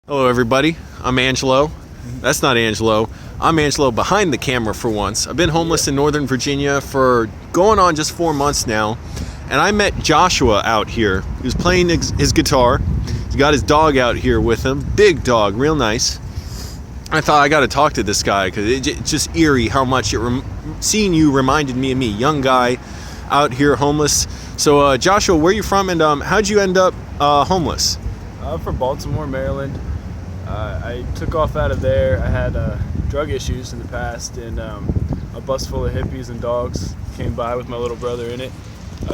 Hello everybody, I'm Angelo. That's not Angelo. I'm Angelo behind the camera for once. I've been homeless in Northern Virginia for going on just 4 months now. And I met Joshua out here. He was playing his guitar. He's got his dog out here with him. Big dog, real nice. I thought I got to talk to this guy because it's just eerie how much seeing you reminded me of me, young guy out here homeless. So Joshua, where are you from and how'd you end up homeless? I'm from Baltimore, Maryland. I took off out of there. I had drug issues in the past, and a bus full of hippies and dogs came by with my little brother in it.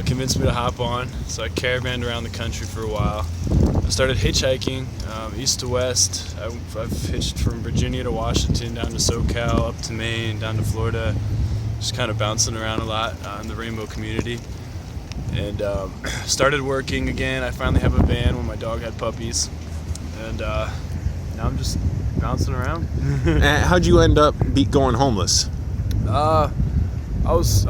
Convinced me to hop on, so I caravanned around the country for a while. I started hitchhiking east to west. I've hitched from Virginia to Washington, down to SoCal, up to Maine, down to Florida, just kind of bouncing around a lot in the rainbow community. And started working again. I finally have a van when my dog had puppies, and now I'm just bouncing around. And how'd you end up going homeless? I was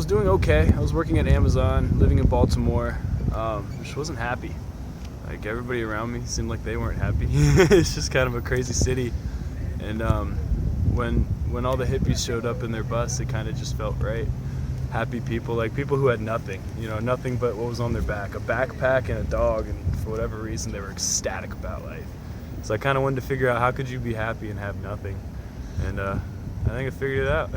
doing okay. I was working at Amazon, living in Baltimore. Just wasn't happy. Like, everybody around me seemed like they weren't happy. It's just kind of a crazy city. And when all the hippies showed up in their bus, it kind of just felt right. Happy people, like people who had nothing, nothing but what was on their back, a backpack and a dog, and for whatever reason they were ecstatic about life. So I kind of wanted to figure out, how could you be happy and have nothing? And I think I figured it out.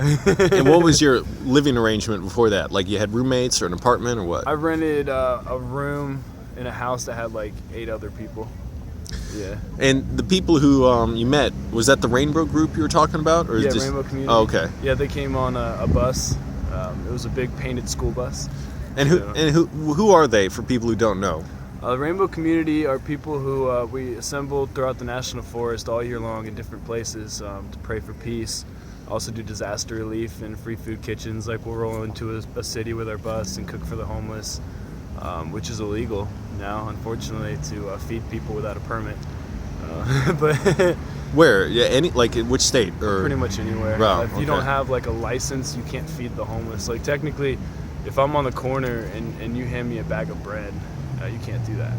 And what was your living arrangement before that? Like, you had roommates or an apartment or what? I rented a room in a house that had like 8 other people. Yeah. And the people who you met, was that the Rainbow group you were talking about? Or yeah, just... Rainbow Community. Oh, okay. Yeah, they came on a bus. It was a big painted school bus. And who are they, for people who don't know? The Rainbow Community are people who we assembled throughout the National Forest all year long in different places to pray for peace. Also do disaster relief and free food kitchens. Like, we'll roll into a city with our bus and cook for the homeless, which is illegal now, unfortunately, to feed people without a permit. But where? Yeah, which state? Or pretty much anywhere. Wow, if you don't have like a license, you can't feed the homeless. Like, technically, if I'm on the corner and you hand me a bag of bread, you can't do that.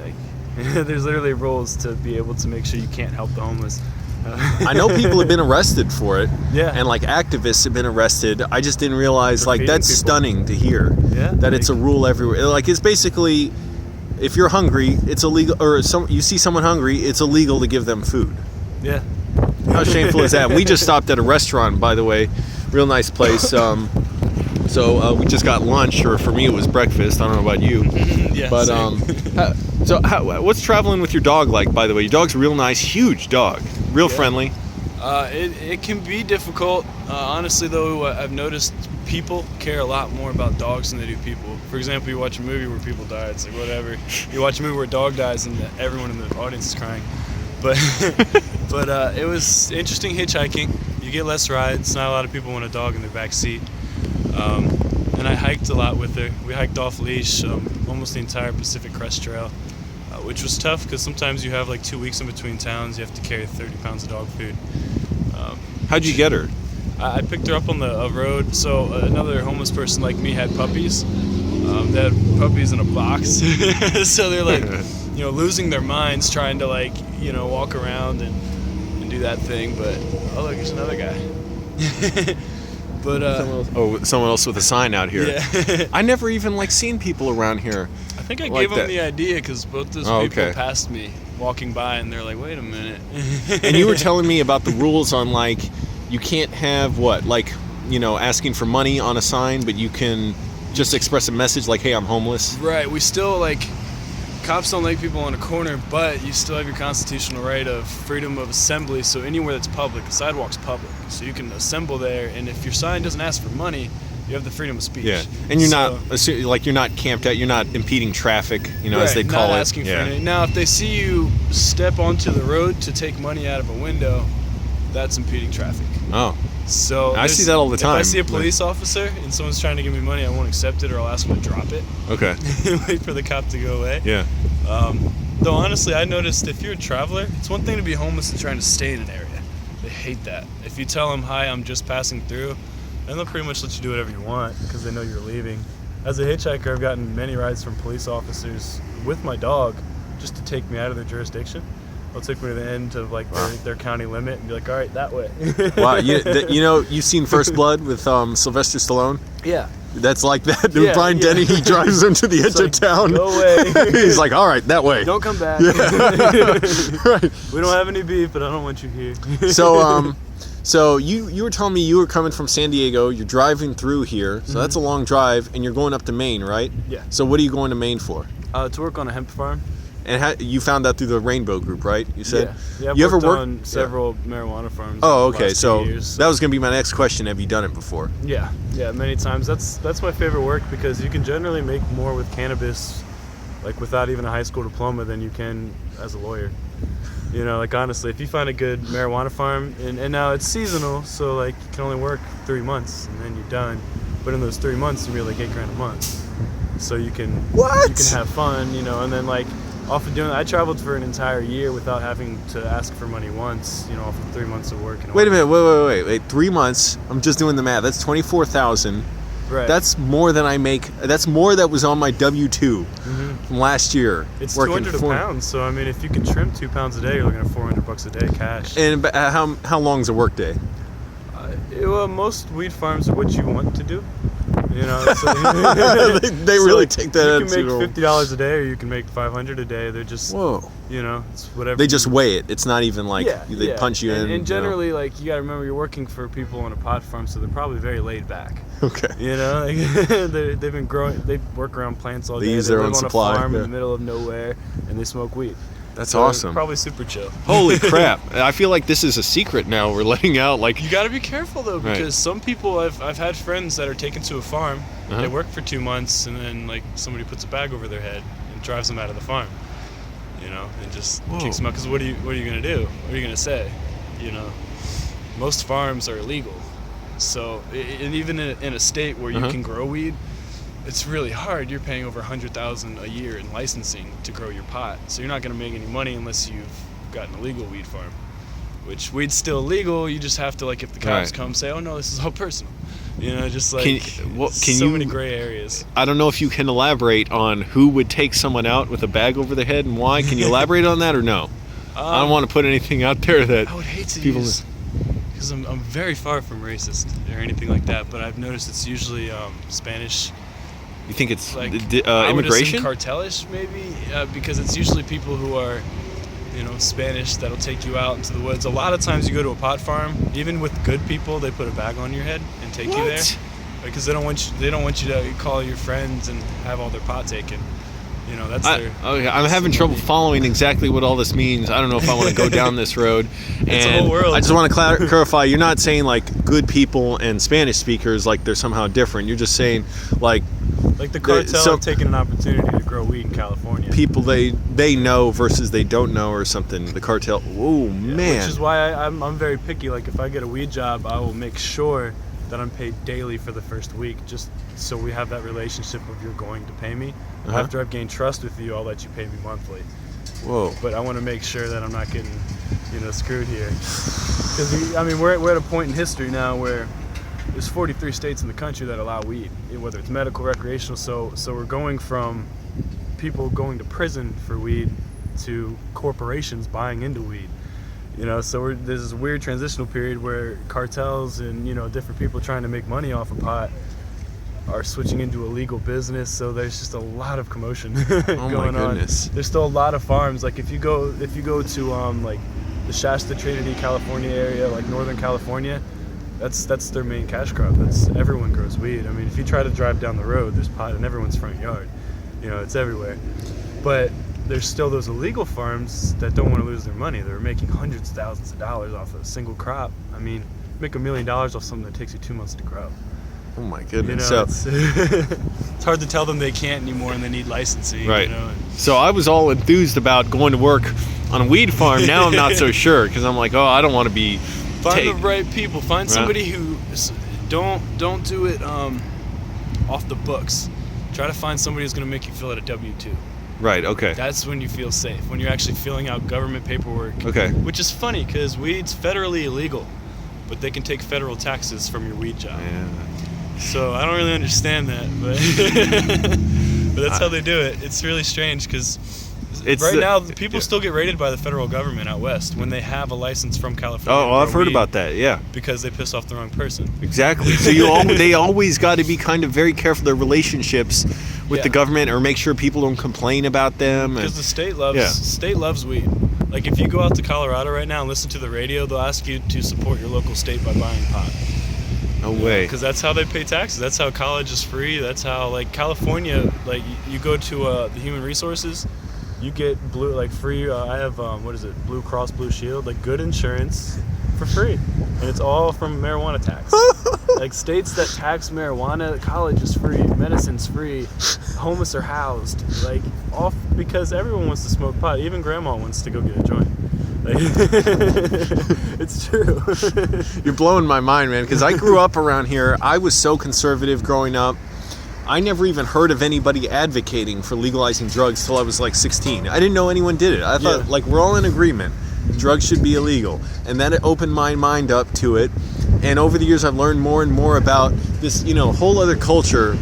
Like, there's literally rules to be able to make sure you can't help the homeless. I know people have been arrested for it. Yeah. And like activists have been arrested. I just didn't realize, For feeding that's people. Stunning to hear. Yeah. That it's a rule everywhere. Like, it's basically, if you're hungry, it's illegal, or you see someone hungry, it's illegal to give them food. Yeah. How shameful is that? We just stopped at a restaurant, by the way. Real nice place. So we just got lunch, or for me it was breakfast. I don't know about you. Yeah, but same. What's traveling with your dog like, by the way? Your dog's a real nice, huge dog. Real friendly. It can be difficult. Honestly, though, I've noticed people care a lot more about dogs than they do people. For example, you watch a movie where people die, it's like, whatever. You watch a movie where a dog dies and everyone in the audience is crying. But it was interesting hitchhiking. You get less rides. Not a lot of people want a dog in their back seat. And I hiked a lot with her. We hiked off leash almost the entire Pacific Crest Trail, which was tough because sometimes you have like 2 weeks in between towns. You have to carry 30 pounds of dog food. How'd you get her? I picked her up on the road. So another homeless person like me had puppies. They had puppies in a box. So they're like, losing their minds trying to walk around and do that thing. But, oh, look, there's another guy. But someone else with a sign out here. Yeah. I never even seen people around here. I think I like gave them the idea because both those people passed me walking by and they're like, wait a minute. And you were telling me about the rules on you can't have asking for money on a sign, but you can just express a message like, hey, I'm homeless. Right. We still cops don't like people on a corner, but you still have your constitutional right of freedom of assembly. So anywhere that's public, the sidewalk's public, so you can assemble there. And if your sign doesn't ask for money, you have the freedom of speech. Yeah, and you're not camped out. You're not impeding traffic. As they call it. Not asking for anything. Now, if they see you step onto the road to take money out of a window, that's impeding traffic. Oh. So I see that all the time. If I see a police officer and someone's trying to give me money, I won't accept it, or I'll ask them to drop it. Okay. And wait for the cop to go away. Yeah. Though honestly, I noticed if you're a traveler, it's one thing to be homeless and trying to stay in an area. They hate that. If you tell them, hi, I'm just passing through, then they'll pretty much let you do whatever you want because they know you're leaving. As a hitchhiker, I've gotten many rides from police officers with my dog, just to take me out of their jurisdiction. They'll take me to the end of like their county limit and be like, all right, that way. Wow, you know, you've seen First Blood with Sylvester Stallone? Yeah. That's like that. Yeah, Brian Denny, he drives him to the edge of town. Go away. He's like, all right, that way. Don't come back. Right. We don't have any beef, but I don't want you here. So you were telling me you were coming from San Diego. You're driving through here, so that's a long drive, and you're going up to Maine, right? Yeah. So what are you going to Maine for? To work on a hemp farm. And you found that through the Rainbow Group, right? You said. Yeah. I've you ever worked on several marijuana farms. Oh, in the okay. last So 2 years. that was going to be my next question. Have you done it before? Yeah, many times. That's my favorite work because you can generally make more with cannabis, like without even a high school diploma, than you can as a lawyer. You know, like honestly, if you find a good marijuana farm, and now it's seasonal, so like you can only work 3 months and then you're done. But in those 3 months, you make like $8,000 a month, so you can have fun, you know, and then like. Off of doing that, I traveled for an entire year without having to ask for money once, you know, off of 3 months of work. Wait a minute, wait. 3 months, I'm just doing the math. That's $24,000. Right. That's more than I make. That's more that was on my W-2 from last year. It's $200 a pound, so I mean, if you can trim 2 pounds a day, you're looking at $400 a day cash. And how long is a work day? Most weed farms are what you want to do. You know, so they really take that. You can make $50 a day, or you can make $500 a day. They're just, you know, it's whatever. They just weigh it. It's not even like they punch you in. And generally, like you got to remember, you're working for people on a pot farm, so they're probably very laid back. Okay. You know, like, they've been growing. They work around plants all day. They use their live own on supply a farm in the middle of nowhere, and they smoke weed. That's awesome. Probably super chill. Holy crap! I feel like this is a secret now. We're letting out like. You got to be careful though, because some people I've had friends that are taken to a farm. They work for 2 months, and then like somebody puts a bag over their head and drives them out of the farm. You know, and just kicks them out. Because what are you gonna do? What are you gonna say? You know, most farms are illegal. So, and even in a state where you can grow weed, it's really hard. You're paying over $100,000 a year in licensing to grow your pot. So you're not going to make any money unless you've got an illegal weed farm. Which weed's still illegal. You just have to, like, if the cops come, say, "Oh no, this is all personal." You know, just like so many gray areas. I don't know if you can elaborate on who would take someone out with a bag over their head and why. Can you elaborate on that or no? I don't want to put anything out there that I would hate to people use. Because I'm very far from racist or anything like that, but I've noticed it's usually Spanish. You think it's like immigration? Cartelish, maybe, because it's usually people who are, you know, Spanish that'll take you out into the woods. A lot of times you go to a pot farm, even with good people, they put a bag on your head and take you there because they don't want you to call your friends and have all their pot taken. You know, that's their. Okay, I'm having trouble following exactly what all this means. I don't know if I want to go down this road. It's a whole world. I just want to clarify. You're not saying like good people and Spanish speakers like they're somehow different. You're just saying like the cartel have taken an opportunity to grow weed in California. People they know versus they don't know or something. The cartel. Oh man. Which is why I'm very picky. Like if I get a weed job, I will make sure that I'm paid daily for the first week, just so we have that relationship of you're going to pay me. After I've gained trust with you, I'll let you pay me monthly. Whoa. But I want to make sure that I'm not getting, you know, screwed here. Because, I mean, we're at a point in history now where there's 43 states in the country that allow weed, whether it's medical, recreational. So we're going from people going to prison for weed to corporations buying into weed. You know, so there's this weird transitional period where cartels and, you know, different people trying to make money off of pot are switching into a legal business. So there's just a lot of commotion going on. There's still a lot of farms. Like if you go to like the Shasta, Trinity, California area, like Northern California, that's their main cash crop. Everyone grows weed. I mean, if you try to drive down the road, there's pot in everyone's front yard. You know, it's everywhere. But there's still those illegal farms that don't want to lose their money. They're making hundreds of thousands of dollars off a single crop. I mean, make $1 million off something that takes you 2 months to grow. Oh my goodness! You know, it's hard to tell them they can't anymore and they need licensing. Right. You know? So I was all enthused about going to work on a weed farm. Now I'm not so sure because I'm like, oh, I don't want to be. Find the right people. Find somebody who don't do it off the books. Try to find somebody who's going to make you fill out a W-2. Right. Okay. That's when you feel safe. When you're actually filling out government paperwork. Okay. Which is funny because weed's federally illegal, but they can take federal taxes from your weed job. Yeah. So I don't really understand that, but but that's how they do it. It's really strange because Right now, people still get raided by the federal government out west when they have a license from California. Oh, I've heard about that. Yeah, because they piss off the wrong person. Exactly. So they always got to be kind of very careful their relationships with the government, or make sure people don't complain about them. Because the state loves weed. Like if you go out to Colorado right now and listen to the radio, they'll ask you to support your local state by buying pot. No way. Because that's how they pay taxes. That's how college is free. That's how, like, California, like, you go to the Human Resources, you get free, I have, Blue Cross Blue Shield, like, good insurance for free. And it's all from marijuana tax. Like, states that tax marijuana, college is free, medicine's free, homeless are housed. Like, all because everyone wants to smoke pot. Even grandma wants to go get a joint. Like, it's true. You're blowing my mind, man, because I grew up around here. I was so conservative growing up. I never even heard of anybody advocating for legalizing drugs till I was like 16. I didn't know anyone did it. I thought, like, we're all in agreement. Drugs should be illegal. And then it opened my mind up to it. And over the years, I've learned more and more about this, whole other culture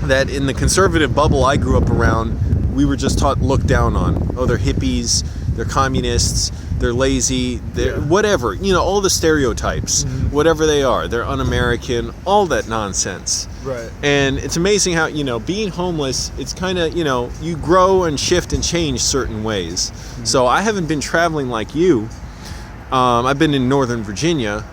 that in the conservative bubble I grew up around, we were just taught look down on. Oh, they're hippies, they're communists, they're lazy, they're whatever. All the stereotypes, whatever they are. They're un-American, all that nonsense. Right. And it's amazing how, being homeless, it's kind of, you grow and shift and change certain ways. So I haven't been traveling like you. I've been in Northern Virginia.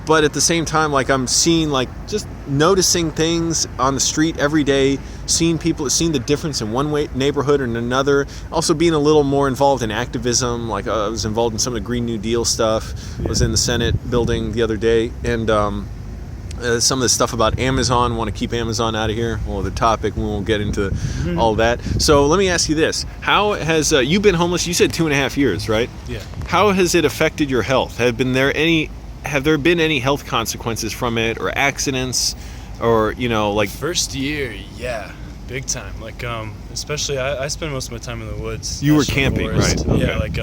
But at the same time, like, I'm seeing, like, just noticing things on the street every day, seeing the difference in one neighborhood and another. Also being a little more involved in activism. Like, I was involved in some of the Green New Deal stuff. I was in the Senate building the other day. And some of the stuff about Amazon, want to keep Amazon out of here. Well, the topic, we won't get into all that. So let me ask you this. How has you been homeless? You said 2.5 years, right? Yeah. How has it affected your health? Have there been any health consequences from it, or accidents, or like first year? Yeah, big time. Like especially I spend most of my time in the woods. You were camping, forest. right? Okay. Yeah, like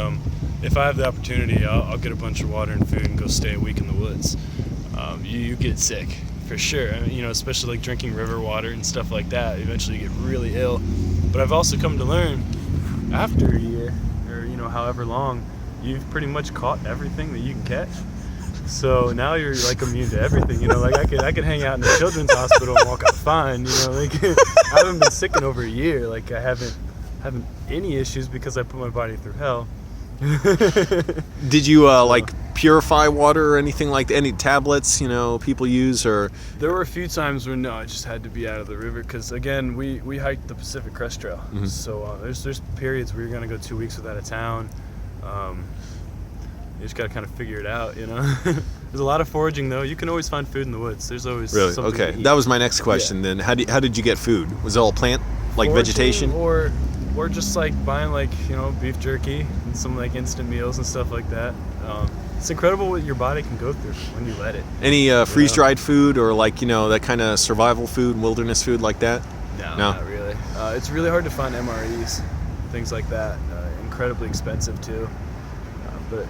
if I have the opportunity, I'll get a bunch of water and food and go stay a week in the woods. You get sick for sure. I mean, especially like drinking river water and stuff like that. Eventually, you get really ill. But I've also come to learn after a year, or however long, you've pretty much caught everything that you can catch. So now you're like immune to everything, like I could hang out in the children's hospital and walk out fine, like I haven't been sick in over a year. Like I haven't any issues because I put my body through hell. Did you like purify water or anything like that? Any tablets, people use? Or there were a few times where I just had to be out of the river because again we hiked the Pacific Crest Trail. So there's periods where you're gonna go 2 weeks without a town. You just gotta kind of figure it out, There's a lot of foraging though. You can always find food in the woods. There's always really something okay. to eat. That was my next question. Then how did you get food? Was it all plant, like Foraging, vegetation, or just like buying like beef jerky and some like instant meals and stuff like that. It's incredible what your body can go through when you let it. Any freeze-dried food, or like that kind of survival food, wilderness food like that? No, not really. It's really hard to find MREs, things like that. Incredibly expensive too. But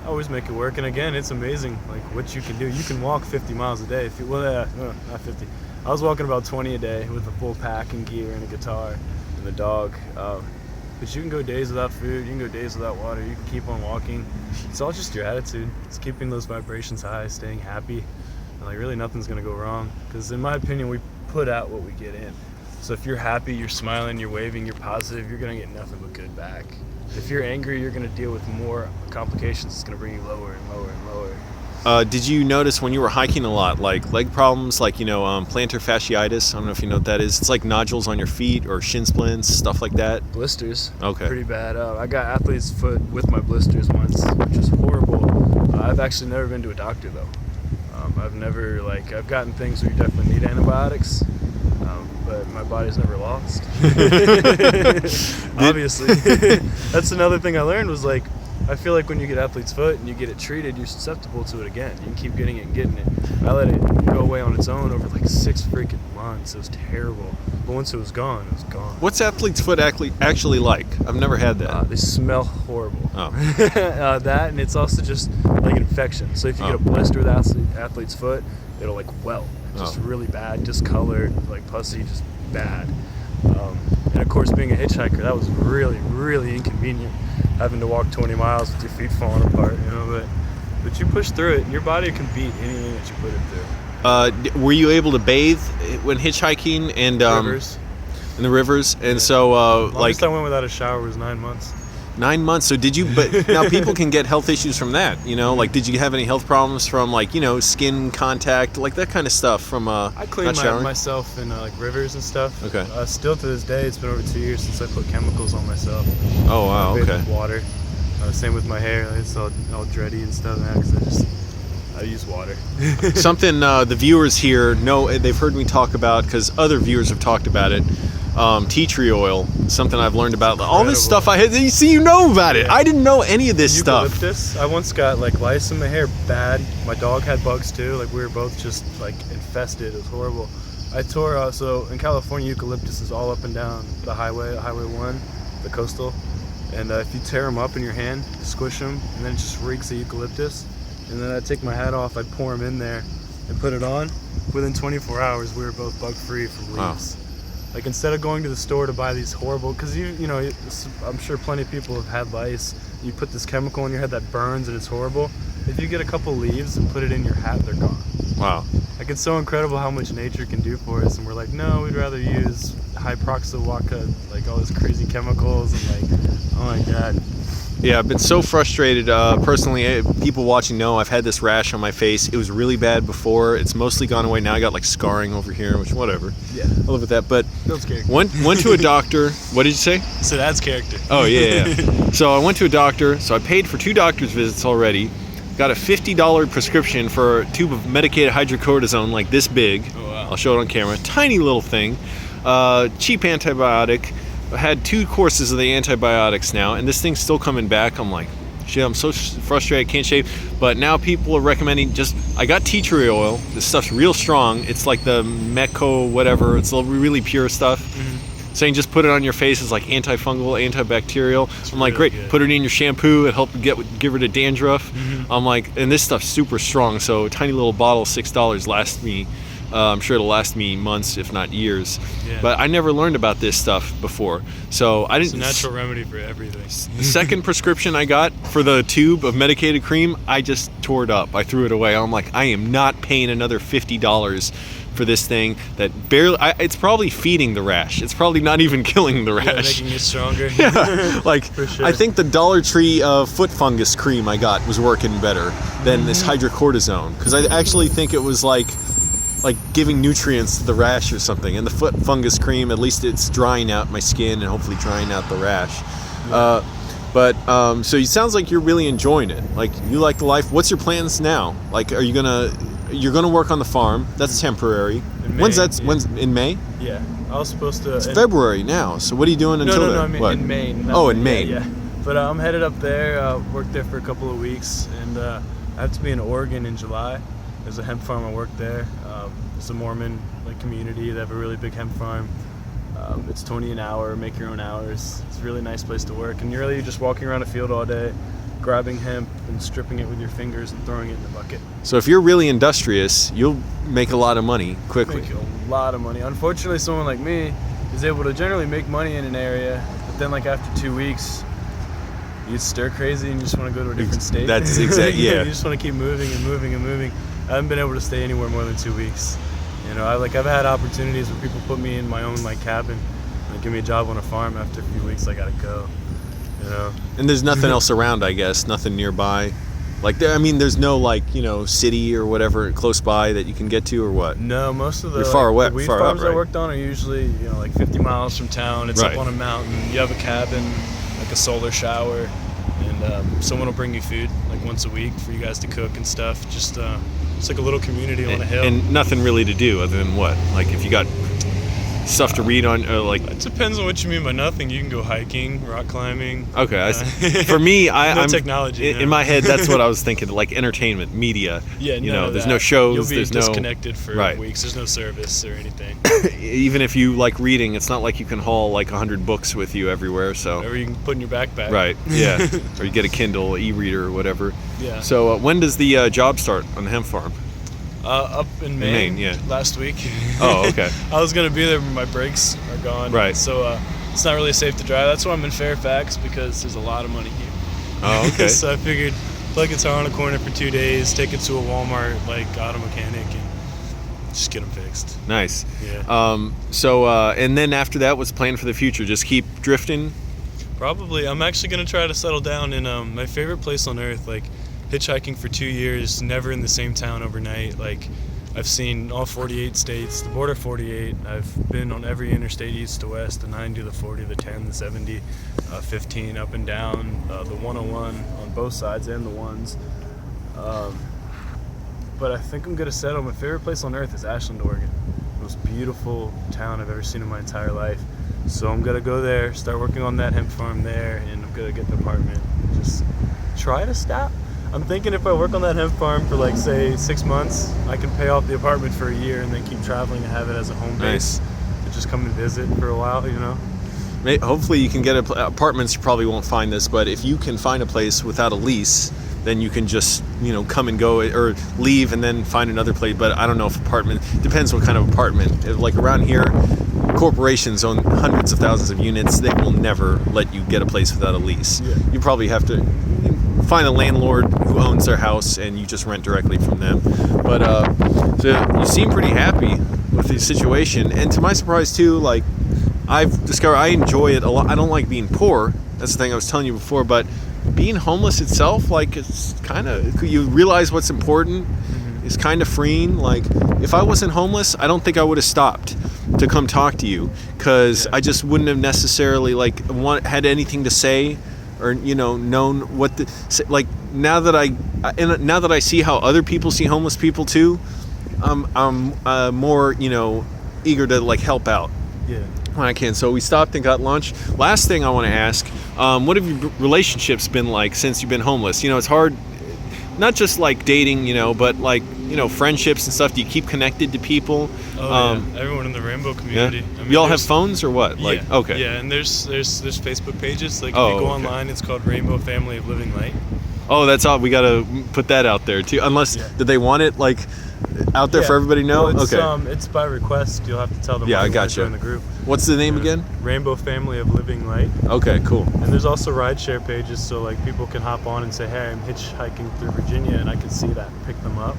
I always make it work, and again, it's amazing like what you can do. You can walk 50 miles a day. Not 50. I was walking about 20 a day with a full pack and gear and a guitar and the dog. But you can go days without food. You can go days without water. You can keep on walking. It's all just your attitude. It's keeping those vibrations high, staying happy, and like really nothing's gonna go wrong. Because in my opinion, we put out what we get in. So if you're happy, you're smiling, you're waving, you're positive, you're gonna get nothing but good back. If you're angry, you're going to deal with more complications. It's going to bring you lower and lower and lower. Did you notice when you were hiking a lot, like leg problems, like, plantar fasciitis? I don't know if you know what that is. It's like nodules on your feet or shin splints, stuff like that. Blisters. Okay. Pretty bad. I got athlete's foot with my blisters once, which is horrible. I've actually never been to a doctor, though. I've gotten things where you definitely need antibiotics. But my body's never lost. Obviously. That's another thing I learned was like, I feel like when you get athlete's foot and you get it treated, you're susceptible to it again. You can keep getting it and getting it. I let it go away on its own over like 6 freaking months. It was terrible. But once it was gone, it was gone. What's athlete's foot actually like? I've never had that. They smell horrible. Oh. That, and it's also just like an infection. So if you get a blister with athlete's foot, it'll like welt. Just really bad, discolored, like pussy, just bad. And of course, being a hitchhiker, that was really, really inconvenient, having to walk 20 miles with your feet falling apart, you know, but you push through it, and your body can beat anything that you put it through. Were you able to bathe when hitchhiking and Rivers. in the rivers? And Yeah. so Longest I went without a shower was 9 months. 9 months. So did you? But now people can get health issues from that. You know, like did you have any health problems from like skin contact, like that kind of stuff from I cleaned not showering? myself in like rivers and stuff. Okay. Still to this day, it's been over 2 years since I put chemicals on myself. Oh wow. I bathe Okay. with water. Same with my hair. It's all dready and stuff now because I use water. Something the viewers here know, they've heard me talk about because other viewers have talked about it. Tea tree oil, something I've learned about. All this stuff I had. You see, you know about it. Yeah. I didn't know any of this stuff. Eucalyptus. I once got like lice in my hair, bad. My dog had bugs too. Like we were both just like infested. It was horrible. I tore so in California, eucalyptus is all up and down the highway, Highway 1, the coastal. And if you tear them up in your hand, squish them, and then it just reeks of eucalyptus. And then I'd take my hat off, I'd pour them in there and put it on. Within 24 hours, we were both bug free from leaves. Wow. Like instead of going to the store to buy these horrible, because you know, I'm sure plenty of people have had lice. You put this chemical in your head that burns and it's horrible. If you get a couple leaves and put it in your hat, they're gone. Wow. Like it's so incredible how much nature can do for us, and we're like, no, we'd rather use hydroxywaca, like all these crazy chemicals, and like, oh my god. Yeah, I've been so frustrated. Personally, people watching know I've had this rash on my face. It was really bad before. It's mostly gone away now. I got like scarring over here, which whatever. Yeah. I live with that. But Builds character. went to a doctor. What did you say? So that's character. Oh yeah. So I went to a doctor. So I paid for 2 doctor's visits already. Got a $50 prescription for a tube of medicated hydrocortisone like this big. Oh, wow. I'll show it on camera. Tiny little thing. Cheap antibiotic. I had 2 courses of the antibiotics now, and this thing's still coming back. I'm like, shit, I'm so frustrated I can't shave. But now people are recommending I got tea tree oil. This stuff's real strong. It's like the Mecco whatever. It's really pure stuff. Mm-hmm. Saying just put it on your face. It's like antifungal, antibacterial. I'm like, great. Good. Put it in your shampoo. It helped get rid of dandruff. Mm-hmm. I'm like, and this stuff's super strong. So a tiny little bottle, $6 lasts me. I'm sure it'll last me months, if not years. Yeah. But I never learned about this stuff before. So I didn't. It's a natural remedy for everything. The second prescription I got for the tube of medicated cream, I just tore it up. I threw it away. I'm like, I am not paying another $50 for this thing that barely. It's probably feeding the rash. It's probably not even killing the rash. Yeah, making it stronger. Yeah, like for sure. I think the Dollar Tree foot fungus cream I got was working better than this hydrocortisone, because I actually think it was like giving nutrients to the rash or something. And the foot fungus cream, at least it's drying out my skin and hopefully drying out the rash. So it sounds like you're really enjoying it. Like you like the life. What's your plans now? Like, you're gonna work on the farm. That's temporary. In May, When's in May? Yeah, I was supposed to. It's February now. So what are you doing until then? No, I mean what? in Maine. In Maine. Yeah. But I'm headed up there. Worked there for a couple of weeks, and I have to be in Oregon in July. There's a hemp farm I work there. It's a Mormon community. They have a really big hemp farm. It's $20 an hour, make your own hours. It's a really nice place to work. And you're really just walking around a field all day, grabbing hemp and stripping it with your fingers and throwing it in the bucket. So if you're really industrious, you'll make a lot of money quickly. Make a lot of money. Unfortunately, someone like me is able to generally make money in an area, but then after 2 weeks, you get stir crazy and you just want to go to a different state. That's exactly, yeah. You just want to keep moving and moving and moving. I haven't been able to stay anywhere more than 2 weeks. I've had opportunities where people put me in my own cabin and give me a job on a farm. After a few weeks, I gotta go. And there's nothing else around, I guess. Nothing nearby. There's no city or whatever close by that you can get to, or what? No, most of the You're far away, the weed far farms up, right? I worked on are usually 50 miles from town. It's up on a mountain. You have a cabin, a solar shower, and someone will bring you food once a week for you guys to cook and stuff. Just it's like a little community on a hill. And nothing really to do other than what? If you got stuff to read on, It depends on what you mean by nothing. You can go hiking, rock climbing. Okay, for me, I'm technology. In my head, that's what I was thinking. Entertainment, media. Yeah, there's no shows. You'll be there's disconnected for weeks. There's no service or anything. Even if you like reading, it's not like you can haul 100 books with you everywhere. So. Or you can put in your backpack. Right. Yeah. Or you get a Kindle e-reader or whatever. Yeah. So when does the job start on the hemp farm? Up in Maine, yeah. last week. Oh, okay. I was going to be there, but my brakes are gone. Right. So it's not really safe to drive. That's why I'm in Fairfax, because there's a lot of money here. Oh, okay. So I figured plug guitar on a corner for 2 days, take it to a Walmart, like auto mechanic, and just get them fixed. Nice. Yeah. And then after that, what's the plan for the future? Just keep drifting? Probably. I'm actually going to try to settle down in my favorite place on earth, like hitchhiking for 2 years, never in the same town overnight. Like, I've seen all 48 states, the border 48. I've been on every interstate east to west, the 90, the 40, the 10, the 70, 15, up and down, the 101 on both sides and the ones. But I think I'm going to settle. My favorite place on earth is Ashland, Oregon. The most beautiful town I've ever seen in my entire life. So I'm going to go there, start working on that hemp farm there, and I'm going to get the apartment. Just try to stop. I'm thinking if I work on that hemp farm for, like, say, 6 months, I can pay off the apartment for a year and then keep traveling and have it as a home base. To just come and visit for a while, you know? Hopefully you can get apartments. You probably won't find this, but if you can find a place without a lease, then you can just, come and go or leave and then find another place. But I don't know if depends what kind of apartment. Like around here, corporations own hundreds of thousands of units. They will never let you get a place without a lease. Yeah. You probably have to find a landlord who owns their house and you just rent directly from them. But so you seem pretty happy with the situation. And to my surprise too, like, I've discovered I enjoy it a lot. I don't like being poor. That's the thing I was telling you before. But being homeless itself, like, it's kind of, you realize what's important. Mm-hmm. It's kind of freeing. Like, if I wasn't homeless, I don't think I would have stopped to come talk to you, because I just wouldn't have necessarily had anything to say, or known what like. Now that I see how other people see homeless people too, I'm more eager to help out. Yeah. When I can. So we stopped and got lunch. Last thing I want to ask, what have your relationships been like since you've been homeless? It's hard, not just like dating, but like, friendships and stuff. Do you keep connected to people? Oh, yeah. Everyone in the Rainbow community. Yeah. I mean, y'all have phones or what? Yeah. Okay. Yeah, and there's Facebook pages. Like, if you go online, it's called Rainbow Family of Living Light. Oh, that's all. We got to put that out there too. Unless, did they want it out there for everybody to know? Well, okay. It's by request. You'll have to tell them. Yeah, I got you. Join the group. What's the name again? Rainbow Family of Living Light. Okay, cool. And there's also rideshare pages, so like people can hop on and say, "Hey, I'm hitchhiking through Virginia," and I can see that and pick them up.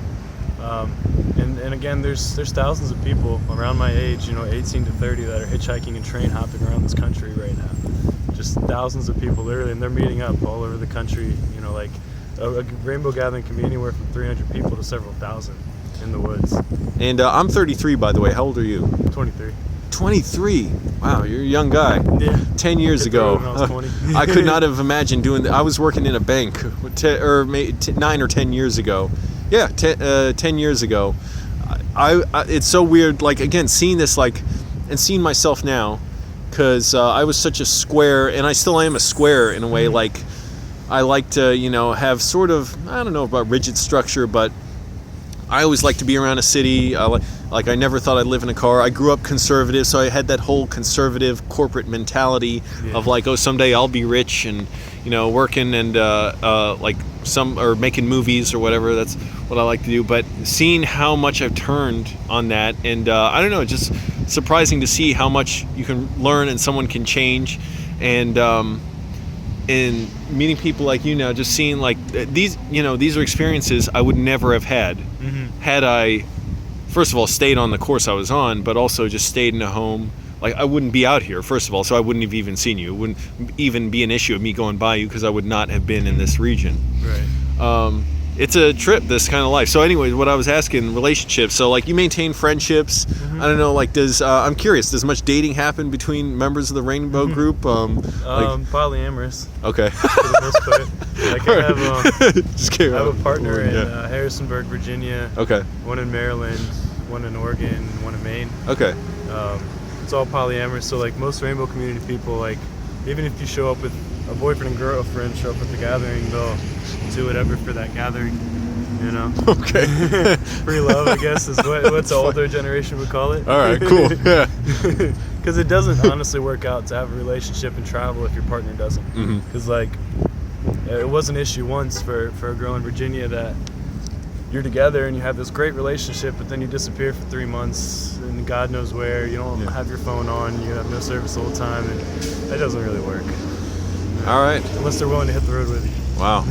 And again, there's thousands of people around my age, 18 to 30, that are hitchhiking and train hopping around this country right now. Just thousands of people, literally, and they're meeting up all over the country. Like a rainbow gathering can be anywhere from 300 people to several thousand in the woods. And I'm 33, by the way. How old are you? 23. 23. Wow, you're a young guy. Yeah. 10 years ago, when I was 20. I could not have imagined doing that. I was working in a bank 9 or 10 years ago. Yeah, 10 years ago. I it's so weird, like, again, seeing this, and seeing myself now, because I was such a square, and I still am a square in a way. Like, I like to, have sort of, I don't know about rigid structure, but I always like to be around a city. I never thought I'd live in a car. I grew up conservative, so I had that whole conservative corporate mentality of someday I'll be rich and, working and or making movies or whatever. That's what I like to do. But seeing how much I've turned on that, and I don't know, just surprising to see how much you can learn and someone can change, and meeting people like you now, just seeing these are experiences I would never have had had I, first of all, stayed on the course I was on, but also just stayed in a home. I wouldn't be out here, first of all, so I wouldn't have even seen you. It wouldn't even be an issue of me going by you, because I would not have been in this region. Right. It's a trip, this kind of life. So anyways, what I was asking, relationships. So you maintain friendships. I don't know, I'm curious, does much dating happen between members of the Rainbow group? Polyamorous. Okay. For the most part. I have a partner in Harrisonburg, Virginia. Okay. One in Maryland, one in Oregon, one in Maine. Okay. It's all polyamorous. So most Rainbow community people, even if you show up with a boyfriend and girlfriend, show up at the gathering, they'll do whatever for that gathering, Okay. Free love, I guess, is what's the older generation would call it. All right, cool. Yeah. Because it doesn't honestly work out to have a relationship and travel if your partner doesn't. Because it was an issue once for a girl in Virginia that you're together and you have this great relationship, but then you disappear for 3 months and God knows where. You don't have your phone on, you have no service the whole time, and that doesn't really work. All right. Unless they're willing to hit the road with you. Wow.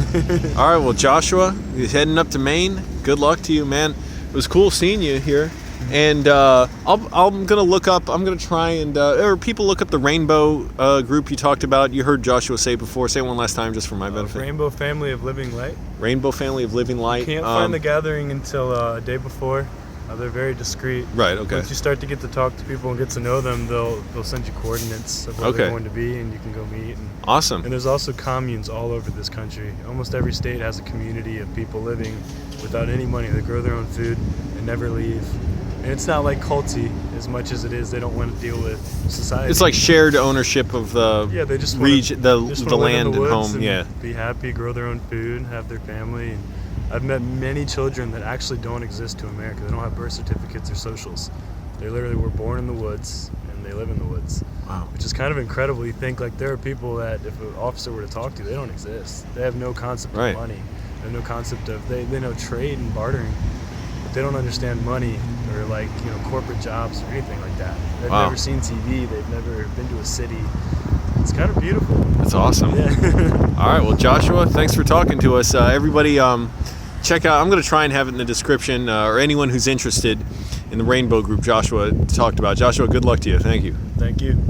All right. Well, Joshua, you're heading up to Maine. Good luck to you, man. It was cool seeing you here. And I'm gonna look up. I'm gonna try and or people look up the Rainbow group you talked about. You heard Joshua say before. Say it one last time, just for my benefit. Rainbow Family of Living Light. Rainbow Family of Living Light. You can't find the gathering until a day before. They're very discreet. Right. Okay. Once you start to get to talk to people and get to know them, they'll send you coordinates of where they're going to be, and you can go meet. And, awesome. And there's also communes all over this country. Almost every state has a community of people living without any money. They grow their own food and never leave. And it's not like culty as much as it is they don't want to deal with society. It's like shared ownership of the they just region, the land and home. Be happy, grow their own food, have their family. And I've met many children that actually don't exist to America. They don't have birth certificates or socials. They literally were born in the woods and they live in the woods. Wow. Which is kind of incredible. You think like there are people that if an officer were to talk to, they don't exist. They have no concept of money. They have no concept of they know trade and bartering. They don't understand money or like corporate jobs or anything like that. They've never seen TV. They've never been to a city. It's kind of beautiful. That's awesome. Yeah. All right, well, Joshua, thanks for talking to us. Everybody, check out. I'm going to try and have it in the description, or anyone who's interested in the Rainbow group Joshua talked about. Joshua, good luck to you. Thank you. Thank you.